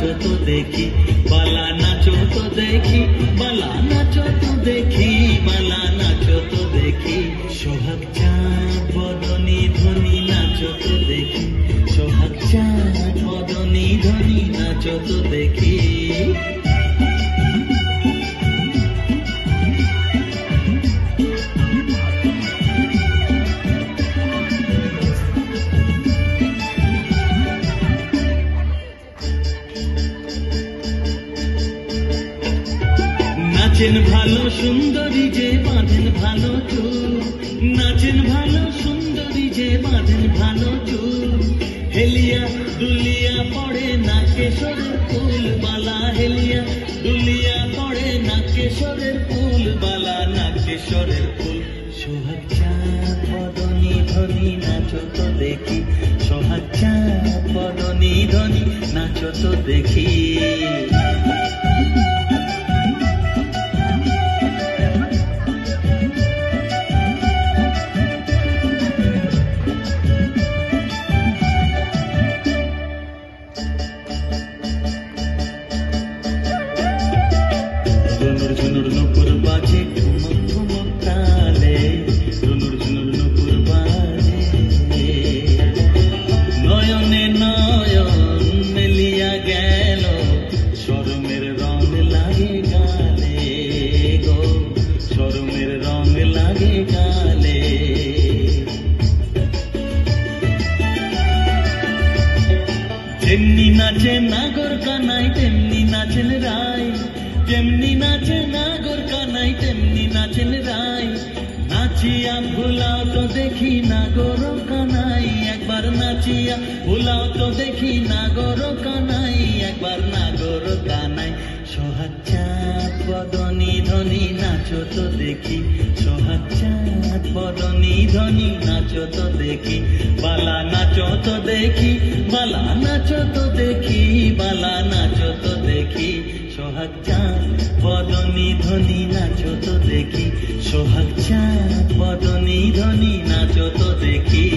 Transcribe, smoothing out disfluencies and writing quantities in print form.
নাচো তো দেখি, বালা নাচো তো দেখি, বালা নাচো তো দেখি, বালা নাচো তো দেখি। সোহাগ চাঁদ বদনী ধ্বনি নাচো তো দেখি, সোহাগ চাঁদ বদনী ধ্বনি নাচো তো দেখি। নাচেন ভালো সুন্দরী যে বাঁধেন ভালো চুল, নাচেন ভালো সুন্দরী যে বাঁধেন ভালো চুল। হেলিয়া দুলিয়া পড়ে না কেশরের ফুল বালা, হেলিয়া দুলিয়া পড়ে না কেশরের ফুল বালা, না কেশরের ফুল। সোহাগ চাঁদ বদনী ধ্বনি নাচো তো দেখি, সোহাগ চাঁদ বদনী ধ্বনি নাচো তো দেখি। ঝুনুর ঝুনুর নুপুর বাজে ঠুমক ঠুমক তালে, ঝুনুর ঝুনুর নুপুর বাজে। নয়নে নয়ন মেলিয়া গেল, শরমের রং লাগে গালে গো, শরমের রং লাগে গালে। যেমনি নাচে নাগর কানাই তেমনি নাচেন রায়, যেমনি নাচে নাগর কানাই তেমনি নাচেন রায়। নাচিয়া ভুলাও তো দেখি নাগর কানাই, একবার নাচিয়া ভুলাও তো দেখি নাগর কানাই, একবার নাগর কানাই। সোহাগ চাঁদ বদনী ধ্বনি নাচো তো দেখি, সোহাগ চাঁদ বদনী ধ্বনি নাচো তো দেখি, বালা নাচো তো দেখি, বালা নাচো তো দেখি, বালা নাচো তো দেখি। সোহাগ চাঁদ বদনী ধ্বনি নাচো তো দেখি, সোহাগ চাঁদ বদনী ধ্বনি নাচো তো দেখি।